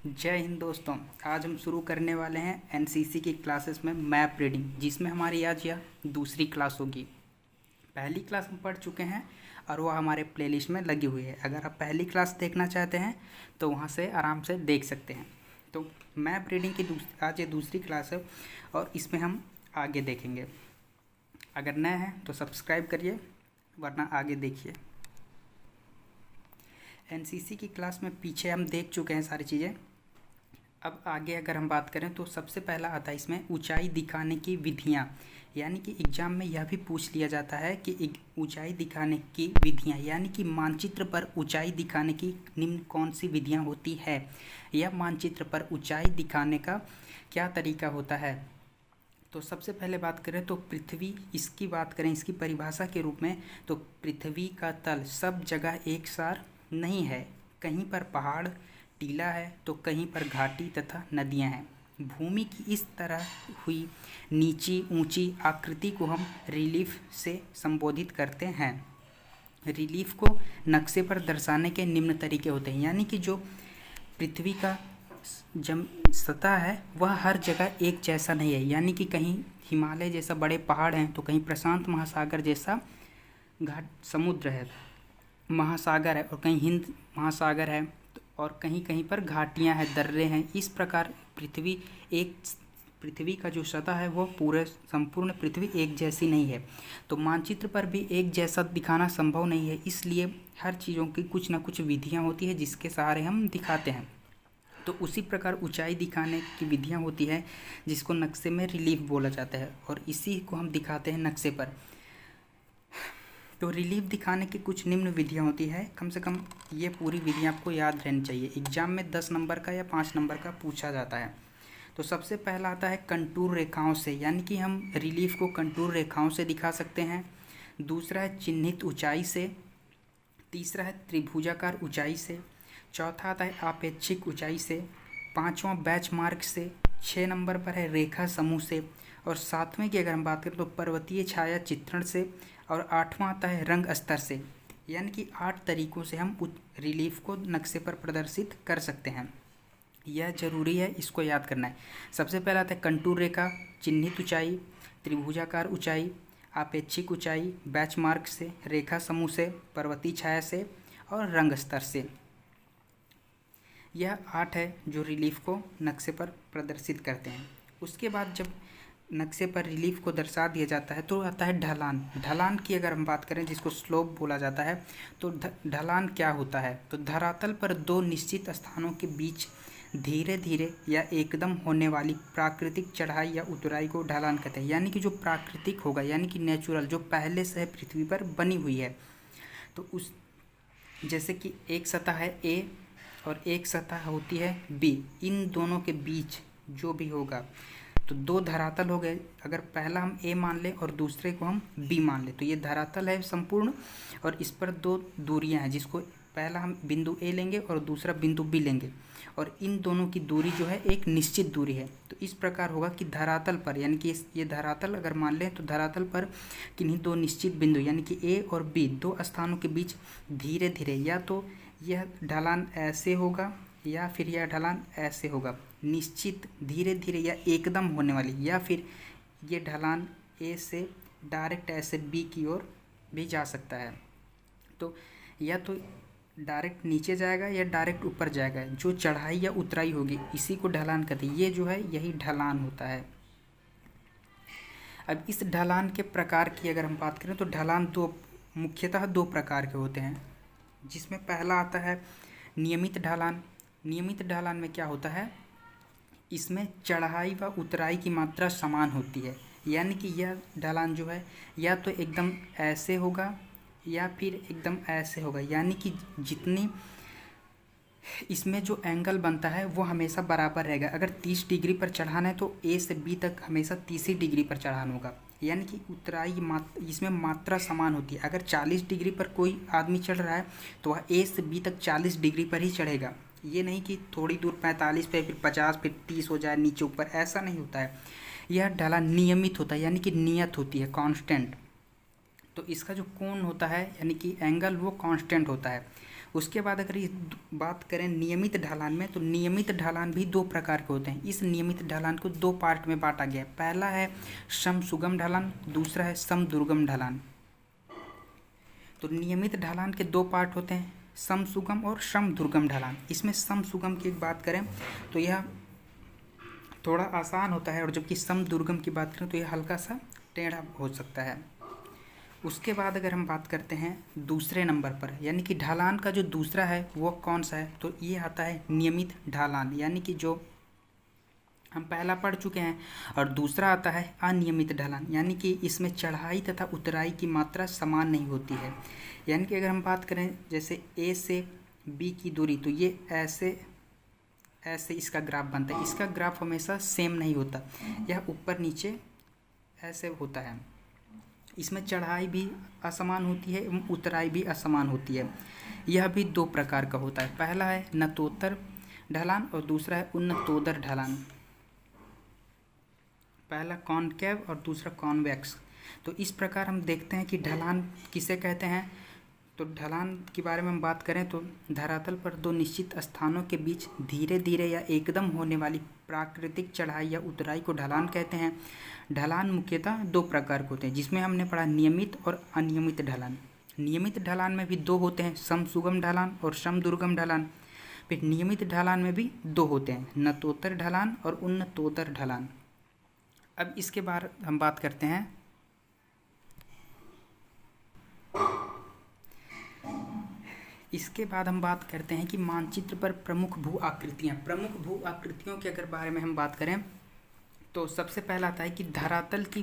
जय हिंद दोस्तों। आज हम शुरू करने वाले हैं एनसीसी की क्लासेस में मैप रीडिंग, जिसमें हमारी आज यह दूसरी क्लास होगी। पहली क्लास हम पढ़ चुके हैं और वह हमारे प्लेलिस्ट में लगी हुई है। अगर आप पहली क्लास देखना चाहते हैं तो वहां से आराम से देख सकते हैं। तो मैप रीडिंग की आज ये दूसरी क्लास है और इसमें हम आगे देखेंगे। अगर नए हैं तो सब्सक्राइब करिए, वरना आगे देखिए। एनसीसी की क्लास में पीछे हम देख चुके हैं सारी चीज़ें। अब आगे अगर हम बात करें तो सबसे पहला आता है इसमें ऊंचाई दिखाने की विधियां, यानी कि एग्जाम में यह भी पूछ लिया जाता है कि ऊंचाई दिखाने की विधियां, यानी कि मानचित्र पर ऊंचाई दिखाने की निम्न कौन सी विधियां होती है, या मानचित्र पर ऊंचाई दिखाने का क्या तरीका होता है। तो सबसे पहले बात करें तो पृथ्वी, इसकी बात करें इसकी परिभाषा के रूप में, तो पृथ्वी का तल सब जगह एक सार नहीं है। कहीं पर पहाड़ टीला है तो कहीं पर घाटी तथा नदियां हैं। भूमि की इस तरह हुई नीची ऊंची आकृति को हम रिलीफ से संबोधित करते हैं। रिलीफ को नक्शे पर दर्शाने के निम्न तरीके होते हैं, यानी कि जो पृथ्वी का सतह है वह हर जगह एक जैसा नहीं है। यानी कि कहीं हिमालय जैसा बड़े पहाड़ हैं तो कहीं प्रशांत महासागर जैसा घाट समुद्र है, महासागर है, और कहीं हिंद महासागर है, और कहीं कहीं पर घाटियां हैं, दर्रे हैं। इस प्रकार पृथ्वी का जो सतह है वो पूरे संपूर्ण पृथ्वी एक जैसी नहीं है। तो मानचित्र पर भी एक जैसा दिखाना संभव नहीं है, इसलिए हर चीज़ों की कुछ ना कुछ विधियां होती है जिसके सहारे हम दिखाते हैं। तो उसी प्रकार ऊंचाई दिखाने की विधियां होती है जिसको नक्शे में रिलीफ बोला जाता है, और इसी को हम दिखाते हैं नक्शे पर। तो रिलीफ दिखाने की कुछ निम्न विधियां होती है। कम से कम ये पूरी विधियां आपको याद रहनी चाहिए। एग्जाम में 10 नंबर का या 5 नंबर का पूछा जाता है। तो सबसे पहला आता है कंटूर रेखाओं से, यानी कि हम रिलीफ को कंटूर रेखाओं से दिखा सकते हैं। दूसरा है चिन्हित ऊंचाई से। तीसरा है त्रिभुजाकार ऊंचाई से। चौथा आता है आपेक्षिक ऊंचाई से। पाँचवां बैच मार्क से। 6 नंबर पर है रेखा समूह से। और 7वें की अगर हम बात करें तो पर्वतीय छाया चित्रण से। और 8वां आता है रंग स्तर से। यानी कि 8 तरीकों से हम रिलीफ को नक्शे पर प्रदर्शित कर सकते हैं। यह जरूरी है, इसको याद करना है। सबसे पहला आता है कंटूर रेखा, चिन्हित ऊंचाई, त्रिभुजाकार ऊंचाई, आपेक्षिक ऊंचाई, बैच मार्क से, रेखा समूह से, पर्वतीय छाया से और रंग स्तर से। यह 8 है जो रिलीफ को नक्शे पर प्रदर्शित करते हैं। उसके बाद जब नक्शे पर रिलीफ को दर्शा दिया जाता है तो आता है ढलान। ढलान की अगर हम बात करें, जिसको स्लोप बोला जाता है, तो ढलान क्या होता है। तो धरातल पर 2 निश्चित स्थानों के बीच धीरे धीरे या एकदम होने वाली प्राकृतिक चढ़ाई या उतराई को ढलान कहते हैं। यानी कि जो प्राकृतिक होगा, यानी कि नेचुरल, जो पहले से पृथ्वी पर बनी हुई है। तो उस जैसे कि एक सतह है ए और एक सतह होती है बी, इन दोनों के बीच जो भी होगा, तो 2 धरातल हो गए। अगर पहला हम ए मान लें और दूसरे को हम बी मान लें तो ये धरातल है संपूर्ण, और इस पर 2 दूरियां हैं, जिसको पहला हम बिंदु ए लेंगे और दूसरा बिंदु बी लेंगे, और इन दोनों की दूरी जो है एक निश्चित दूरी है। तो इस प्रकार होगा कि धरातल पर, यानी कि ये धरातल अगर मान लें तो धरातल पर किन्हीं 2 निश्चित बिंदु, यानी कि ए और बी, 2 स्थानों के बीच धीरे धीरे, या तो यह ढलान ऐसे होगा या फिर यह ढलान ऐसे होगा, निश्चित धीरे धीरे या एकदम होने वाली, या फिर ये ढलान ए से डायरेक्ट ऐसे बी की ओर भी जा सकता है। तो या तो डायरेक्ट नीचे जाएगा या डायरेक्ट ऊपर जाएगा। जो चढ़ाई या उतराई होगी इसी को ढलान कहते हैं। ये जो है यही ढलान होता है। अब इस ढलान के प्रकार की अगर हम बात करें तो ढलान मुख्यतः 2 प्रकार के होते हैं, जिसमें पहला आता है नियमित ढलान। नियमित ढलान में क्या होता है, इसमें चढ़ाई व उतराई की मात्रा समान होती है। यानी कि यह ढलान जो है या तो एकदम ऐसे होगा या फिर एकदम ऐसे होगा, यानी कि जितनी इसमें जो एंगल बनता है वो हमेशा बराबर रहेगा। अगर 30 डिग्री पर चढ़ाना है तो ए से बी तक हमेशा 30 ही डिग्री पर चढ़ाना होगा। यानी कि उतराई इसमें मात्रा समान होती है। अगर 40 डिग्री पर कोई आदमी चढ़ रहा है तो वह ए से बी तक 40 डिग्री पर ही चढ़ेगा। ये नहीं कि थोड़ी दूर 45 पे फिर 50 फिर 30 हो जाए नीचे ऊपर, ऐसा नहीं होता है। यह ढलान नियमित होता है, यानी कि नियत होती है, कांस्टेंट। तो इसका जो कोण होता है यानी कि एंगल, वो कांस्टेंट होता है। उसके बाद अगर ये बात करें नियमित ढलान में, तो नियमित ढलान भी दो प्रकार के होते हैं। इस नियमित ढलान को दो पार्ट में बांटा गया है। पहला है सम सुगम ढलान, दूसरा है सम दुर्गम ढलान। तो नियमित ढलान के दो पार्ट होते हैं, सम सुगम और सम दुर्गम ढलान। इसमें सम सुगम की बात करें तो यह थोड़ा आसान होता है, और जबकि सम दुर्गम की बात करें तो यह हल्का सा टेढ़ा हो सकता है। उसके बाद अगर हम बात करते हैं दूसरे नंबर पर, यानी कि ढलान का जो दूसरा है वो कौन सा है, तो ये आता है नियमित ढलान, यानी कि जो हम पहला पढ़ चुके हैं। और दूसरा आता है अनियमित ढलान, यानी कि इसमें चढ़ाई तथा उतराई की मात्रा समान नहीं होती है। यानी कि अगर हम बात करें जैसे ए से बी की दूरी, तो ये ऐसे ऐसे इसका ग्राफ बनता है। इसका ग्राफ हमेशा सेम नहीं होता, यह ऊपर नीचे ऐसे होता है। इसमें चढ़ाई भी असमान होती है एवं उतराई भी असमान होती है। यह भी दो प्रकार का होता है, पहला है नतोत्तर ढलान और दूसरा है उन्नतोदर ढलान। पहला कॉनकेव और दूसरा कॉन्वेक्स। तो इस प्रकार हम देखते हैं कि ढलान किसे कहते हैं। तो ढलान के बारे में हम बात करें तो धरातल पर दो निश्चित स्थानों के बीच धीरे धीरे या एकदम होने वाली प्राकृतिक चढ़ाई या उतराई को ढलान कहते हैं। ढलान मुख्यतः दो प्रकार के होते हैं, जिसमें हमने पढ़ा नियमित और अनियमित ढलान। नियमित ढलान में भी दो होते हैं, सम सुगम ढलान और सम दुर्गम ढलान। फिर नियमित ढलान में भी दो होते हैं, नतोत्तर ढलान और उन्नतोदर ढलान। अब इसके बाद हम बात करते हैं कि मानचित्र पर प्रमुख भू आकृतियाँ। प्रमुख भू आकृतियों के अगर बारे में हम बात करें तो सबसे पहला आता है कि धरातल की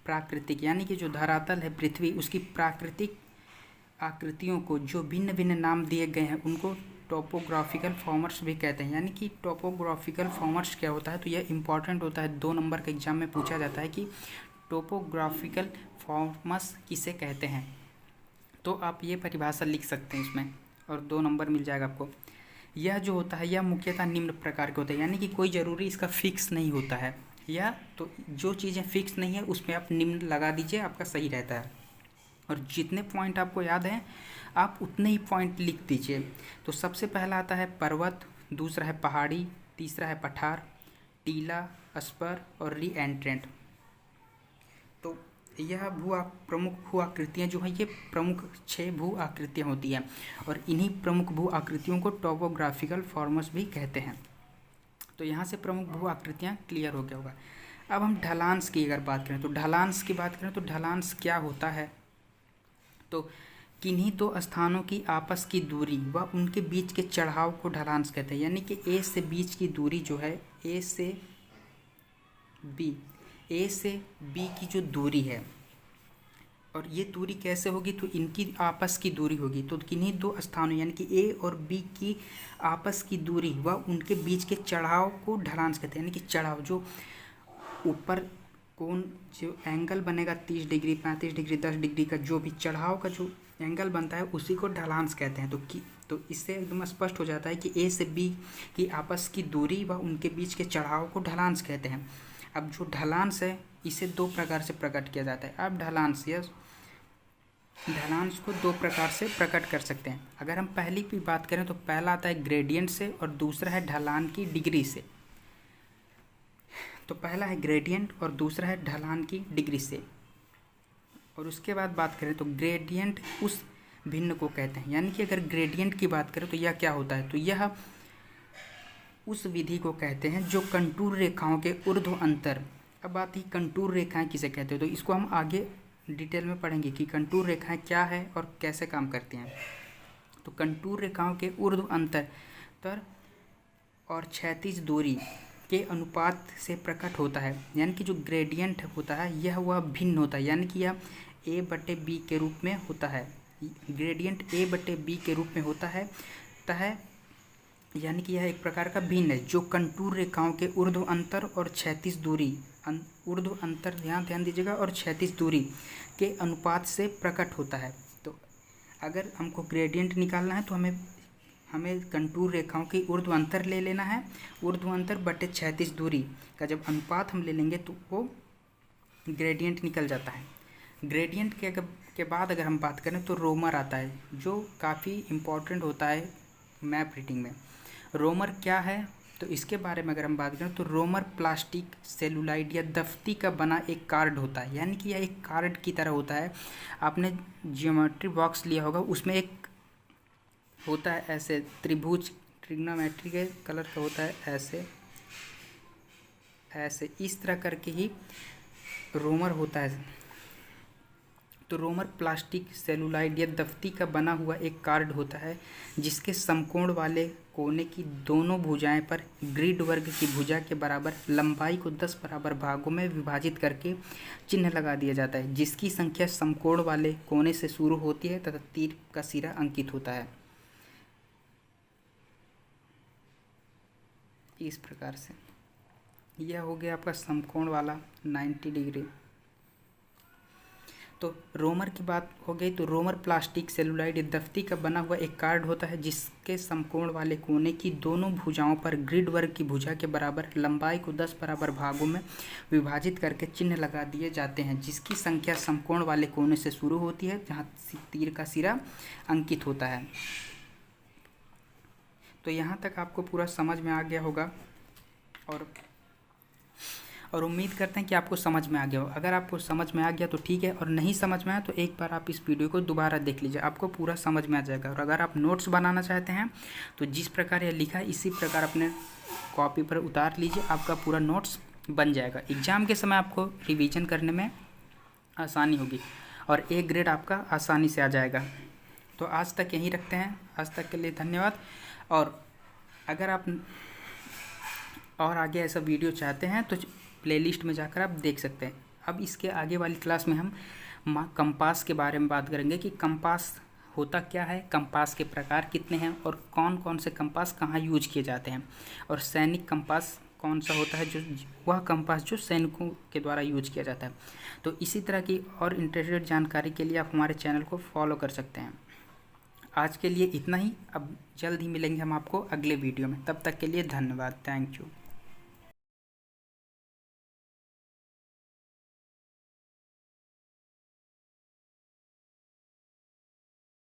प्राकृतिक, यानी कि जो धरातल है पृथ्वी, उसकी प्राकृतिक आकृतियों को जो भिन्न भिन्न नाम दिए गए हैं उनको टोपोग्राफिकल फॉर्म्स भी कहते हैं। यानी कि टोपोग्राफिकल फॉर्म्स क्या होता है, तो यह इंपॉर्टेंट होता है, 2 नंबर के एग्जाम में पूछा जाता है कि टोपोग्राफिकल फॉर्म्स किसे कहते हैं। तो आप ये परिभाषा लिख सकते हैं इसमें और 2 नंबर मिल जाएगा आपको। यह जो होता है यह मुख्यतः निम्न प्रकार के होते हैं, यानी कि कोई ज़रूरी इसका फिक्स नहीं होता है। या तो जो चीज़ें फिक्स नहीं है उसमें आप निम्न लगा दीजिए, आपका सही रहता है। और जितने पॉइंट आपको याद हैं आप उतने ही पॉइंट लिख दीजिए। तो सबसे पहला आता है पर्वत, दूसरा है पहाड़ी, तीसरा है पठार, टीला, स्पर और री एंट्रेंट। तो यह प्रमुख भू आकृतियाँ जो हैं ये प्रमुख 6 भू आकृतियाँ होती हैं, और इन्हीं प्रमुख भू आकृतियों को टोपोग्राफिकल फॉर्म्स भी कहते हैं। तो यहाँ से प्रमुख भू आकृतियाँ क्लियर हो गया होगा। अब हम ढलांस की अगर बात करें तो ढलांस क्या होता है, तो किन्हीं 2 स्थानों की आपस की दूरी व उनके बीच के चढ़ाव को ढलांस कहते हैं। यानी कि ए से बीच की दूरी जो है, ए से बी की जो दूरी है, और ये दूरी कैसे होगी, तो इनकी आपस की दूरी होगी। तो किन्हीं 2 स्थानों यानी कि ए और बी की आपस की दूरी व उनके बीच के चढ़ाव को ढलांस कहते हैं। यानी कि चढ़ाव जो ऊपर कोण जो एंगल बनेगा 30 डिग्री, 35 डिग्री, 10 डिग्री का जो भी चढ़ाव का जो एंगल बनता है उसी को ढलांस कहते हैं। तो इससे एकदम स्पष्ट हो जाता है कि ए से बी की आपस की दूरी व उनके बीच के चढ़ाव को ढलांस कहते हैं। अब जो ढलांस है इसे 2 प्रकार से प्रकट किया जाता है। अब ढलांस को 2 प्रकार से प्रकट कर सकते हैं। अगर हम पहली की बात करें तो पहला आता है ग्रेडियंट से और दूसरा है ढलान की डिग्री से। तो पहला है ग्रेडियंट और दूसरा है ढलान की डिग्री से। और उसके बाद बात करें तो ग्रेडियंट उस भिन्न को कहते हैं। यानी कि अगर ग्रेडियंट की बात करें तो यह क्या होता है, तो यह उस विधि को कहते हैं जो कंटूर रेखाओं के ऊर्ध्व अंतर। अब बात ही कंटूर रेखाएं किसे कहते हैं, तो इसको हम आगे डिटेल में पढ़ेंगे कि कंटूर रेखाएं क्या है और कैसे काम करती हैं। तो कंटूर रेखाओं के ऊर्ध्व अंतर और क्षैतिज दूरी के अनुपात से प्रकट होता है। यानी कि जो ग्रेडियंट होता है यह वह भिन्न होता है, यानी कि यह a/b के रूप में होता है। ग्रेडियंट a/b के रूप में होता है यानी कि यह एक प्रकार का भिन्न है जो कंटूर रेखाओं के ऊर्ध्व अंतर और क्षैतिज दूरी, ऊर्ध्व अंतर ध्यान दीजिएगा, और क्षैतिज दूरी के अनुपात से प्रकट होता है। तो अगर हमको ग्रेडियंट निकालना है तो हमें कंटूर रेखाओं की ऊर्ध्व अंतर ले लेना है। ऊर्ध्व अंतर बटे क्षैतिज दूरी का जब अनुपात हम ले लेंगे तो वो ग्रेडियंट निकल जाता है। ग्रेडियंट के बाद अगर हम बात करें तो रोमर आता है, जो काफ़ी इम्पोर्टेंट होता है मैप रीडिंग में। रोमर क्या है, तो इसके बारे में अगर हम बात करें तो रोमर प्लास्टिक सेलुलाइड या दफ्ती का बना एक कार्ड होता है, यानी कि यह एक कार्ड की तरह होता है। आपने जियोमेट्री बॉक्स लिया होगा, उसमें एक होता है ऐसे त्रिभुज, ट्रिग्नोमेट्री के कलर का होता है ऐसे ऐसे, इस तरह करके ही रोमर होता है। तो रोमर प्लास्टिक सेलुलाइड या दफ्ती का बना हुआ एक कार्ड होता है, जिसके समकोण वाले कोने की दोनों भुजाएं पर ग्रिड वर्ग की भुजा के बराबर लंबाई को 10 बराबर भागों में विभाजित करके चिन्ह लगा दिया जाता है, जिसकी संख्या समकोण वाले कोने से शुरू होती है तथा तीर का सिरा अंकित होता है। इस प्रकार से यह हो गया आपका समकोण वाला 90 डिग्री। तो रोमर की बात हो गई। तो रोमर प्लास्टिक सेलुलाइड दफ्ती का बना हुआ एक कार्ड होता है, जिसके समकोण वाले कोने की दोनों भुजाओं पर ग्रिड वर्ग की भुजा के बराबर लंबाई को 10 बराबर भागों में विभाजित करके चिन्ह लगा दिए जाते हैं, जिसकी संख्या समकोण वाले कोने से शुरू होती है जहाँ तीर का सिरा अंकित होता है। तो यहाँ तक आपको पूरा समझ में आ गया होगा और उम्मीद करते हैं कि आपको समझ में आ गया हो। अगर आपको समझ में आ गया तो ठीक है, और नहीं समझ में आया तो एक बार आप इस वीडियो को दोबारा देख लीजिए, आपको पूरा समझ में आ जाएगा। और अगर आप नोट्स बनाना चाहते हैं तो जिस प्रकार यह लिखा है इसी प्रकार अपने कॉपी पर उतार लीजिए, आपका पूरा नोट्स बन जाएगा। एग्ज़ाम के समय आपको रिविज़न करने में आसानी होगी और एक ग्रेड आपका आसानी से आ जाएगा। तो आज तक यहीं रखते हैं, आज तक के लिए धन्यवाद। और अगर आप और आगे ऐसा वीडियो चाहते हैं तो प्लेलिस्ट में जाकर आप देख सकते हैं। अब इसके आगे वाली क्लास में हम कंपास के बारे में बात करेंगे कि कंपास होता क्या है, कंपास के प्रकार कितने हैं और कौन कौन से कंपास कहाँ यूज किए जाते हैं, और सैनिक कंपास कौन सा होता है, जो वह कंपास जो सैनिकों के द्वारा यूज किया जाता है। तो इसी तरह की और इंटरेस्टेड जानकारी के लिए आप हमारे चैनल को फॉलो कर सकते हैं। आज के लिए इतना ही, अब जल्द ही मिलेंगे हम आपको अगले वीडियो में। तब तक के लिए धन्यवाद, थैंक यू।